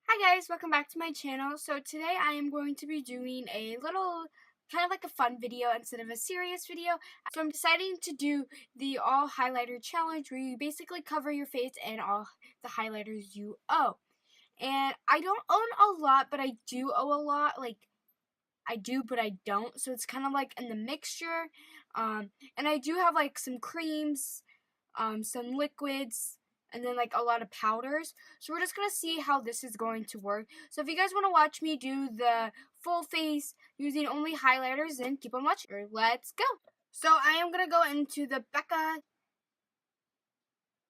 Hi guys, welcome back to my channel. So today I am going to be doing a little kind of like a fun video instead of a serious video. So I'm deciding to do the all highlighter challenge where you basically cover your face and all the highlighters you owe. And I don't own a lot, but I do owe a lot. Like I do, but I don't. So it's kind of like in the mixture. And I do have like some creams, some liquids, and then like a lot of powders. So we're just gonna see how this is going to work. So if you guys want to watch me do the full face using only highlighters, then keep on watching. Let's go. So I am gonna go into the BECCA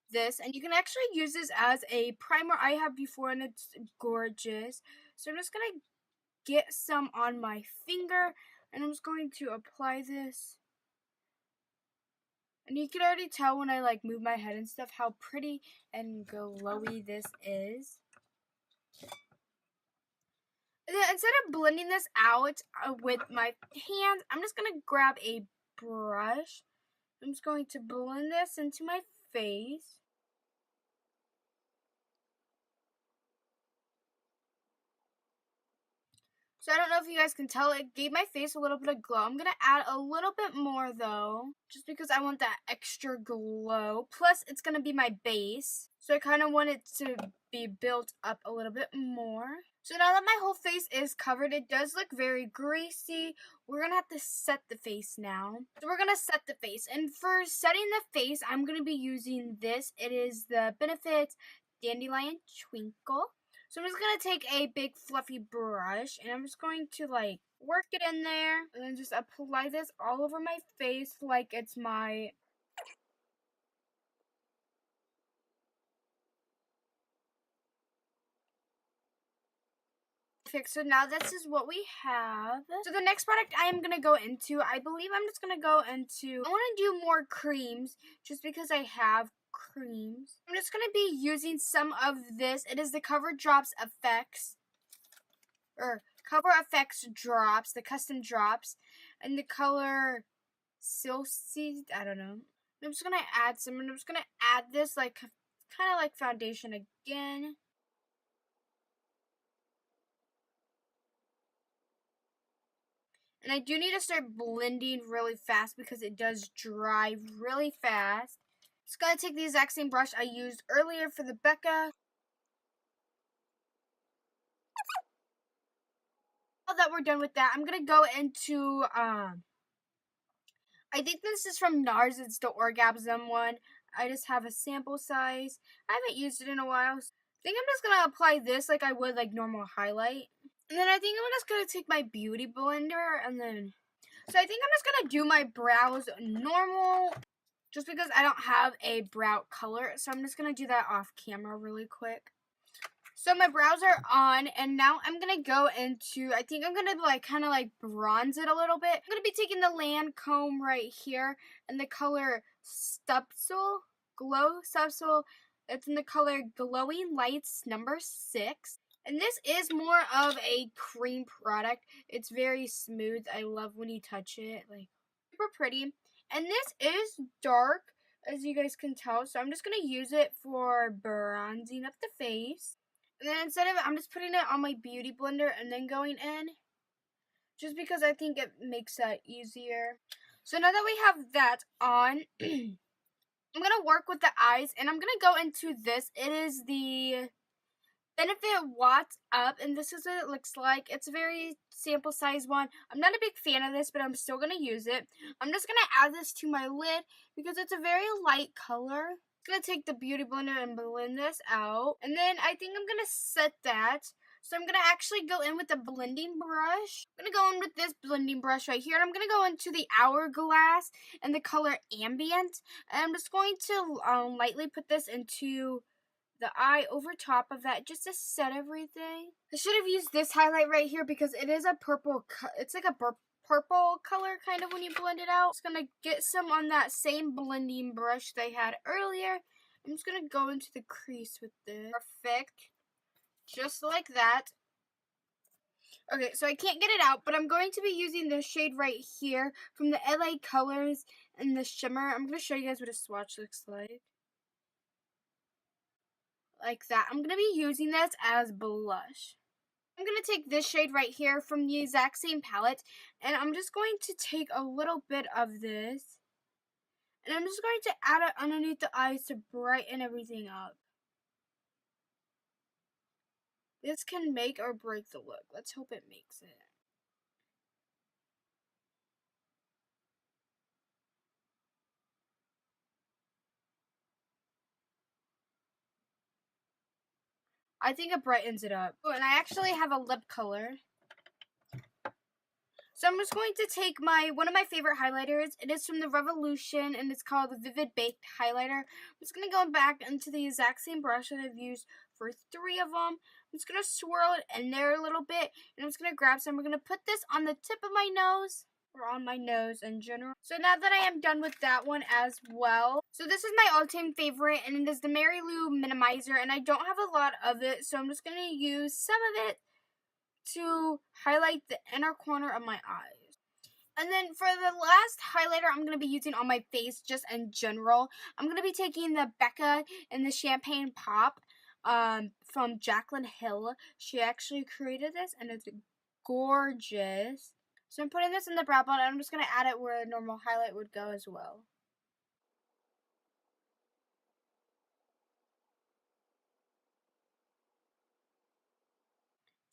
this, and you can actually use this as a primer. I have before and it's gorgeous. So I'm just gonna get some on my finger and I'm just going to apply this. And you can already tell when I like move my head and stuff how pretty and glowy this is. And then instead of blending this out with my hands, I'm just going to grab a brush. I'm just going to blend this into my face. So I don't know if you guys can tell, it gave my face a little bit of glow. I'm going to add a little bit more though, just because I want that extra glow. Plus it's going to be my base, so I kind of want it to be built up a little bit more. So now that my whole face is covered, it does look very greasy. We're going to have to set the face now. So we're going to set the face. And for setting the face, I'm going to be using this. It is the Benefit Dandelion Twinkle. So I'm just going to take a big fluffy brush and I'm just going to like work it in there and then just apply this all over my face like it's my So now this is what we have. So the next product I am going to go into, I believe I'm just going to go into, I want to do more creams just because I have creams. I'm just going to be using some of this. It is the Cover Drops Effects, or Cover Effects Drops, the custom drops, and the color Silky, I don't know. I'm just going to add some, and I'm just going to add this like, kind of like foundation again. And I do need to start blending really fast because it does dry really fast. Just gotta take the exact same brush I used earlier for the BECCA. Now that we're done with that, I'm gonna go into, I think this is from Nars, it's the Orgasm one. I just have a sample size. I haven't used it in a while. So I think I'm just gonna apply this like I would like normal highlight. And then I think I'm just gonna take my beauty blender and then, so I think I'm just gonna do my brows normal, just because I don't have a brow color. So I'm just gonna do that off camera really quick. So my brows are on, and now I'm gonna go into, I think I'm gonna like kind of like bronze it a little bit. I'm gonna be taking the Lancome right here and the color Subtil, it's in the color Glowing Lights number 6. And this is more of a cream product. It's very smooth. I love when you touch it. Like, super pretty. And this is dark, as you guys can tell. So I'm just going to use it for bronzing up the face. And then instead of it, I'm just putting it on my beauty blender and then going in. Just because I think it makes that easier. So now that we have that on, I'm going to work with the eyes. And I'm going to go into this. It is the Benefit What's Up, and this is what it looks like. It's a very sample size one. I'm not a big fan of this, but I'm still going to use it. I'm just going to add this to my lid because it's a very light color. I'm going to take the beauty blender and blend this out. And then I think I'm going to set that. So I'm going to actually go in with a blending brush. I'm going to go in with this blending brush right here. And I'm going to go into the Hourglass and the color Ambient. And I'm just going to lightly put this into the eye over top of that just to set everything. I should have used this highlight right here because it is a purple, it's like a purple color kind of when you blend it out. I'm just going to get some on that same blending brush that I had earlier. I'm just going to go into the crease with this. Perfect. Just like that. Okay, so I can't get it out, but I'm going to be using this shade right here from the LA Colors and the Shimmer. I'm going to show you guys what a swatch looks like. like that. I'm going to be using this as blush. I'm going to take this shade right here from the exact same palette, and I'm just going to take a little bit of this, and I'm just going to add it underneath the eyes to brighten everything up. This can make or break the look. Let's hope it makes it. I think it brightens it up. Oh, and I actually have a lip color. So I'm just going to take one of my favorite highlighters. It is from the Revolution, and it's called the Vivid Baked Highlighter. I'm just going to go back into the exact same brush that I've used for 3 of them. I'm just going to swirl it in there a little bit, and I'm just going to grab some. We're going to put this on the tip of my nose, or on my nose in general. So now that I am done with that one as well. So this is my all-time favorite, and it is the Mary Lou Minimizer, and I don't have a lot of it, so I'm just going to use some of it to highlight the inner corner of my eyes. And then for the last highlighter I'm going to be using on my face just in general, I'm going to be taking the BECCA and the Champagne Pop from Jaclyn Hill. She actually created this, and it's gorgeous. So I'm putting this in the brow bone, and I'm just going to add it where a normal highlight would go as well.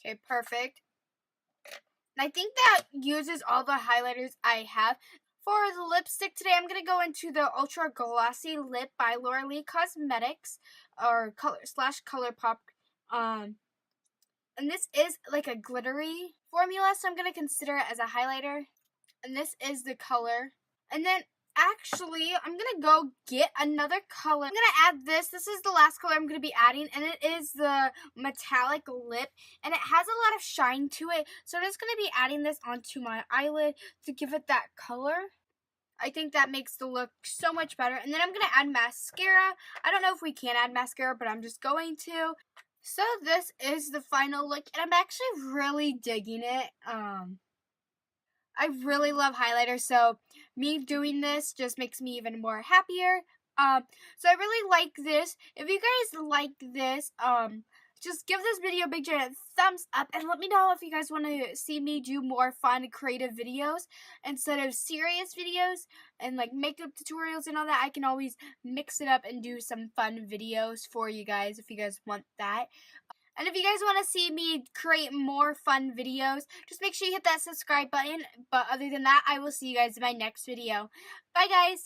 Okay, perfect. And I think that uses all the highlighters I have. For the lipstick today, I'm going to go into the Ultra Glossy Lip by Lauralee Cosmetics, or Colorpop. And this is like a glittery formula, so I'm going to consider it as a highlighter. And this is the color. And then actually, I'm going to go get another color. I'm going to add this. This is the last color I'm going to be adding, and it is the Metallic Lip, and it has a lot of shine to it. So I'm just going to be adding this onto my eyelid to give it that color. I think that makes the look so much better. And then I'm going to add mascara. I don't know if we can add mascara, but I'm just going to. So this is the final look, and I'm actually really digging it. I really love highlighter, so me doing this just makes me even more happier. So I really like this. If you guys like this, just give this video a big giant thumbs up, and let me know if you guys want to see me do more fun, creative videos instead of serious videos and like makeup tutorials and all that. I can always mix it up and do some fun videos for you guys if you guys want that. And if you guys want to see me create more fun videos, just make sure you hit that subscribe button. But other than that, I will see you guys in my next video. Bye, guys!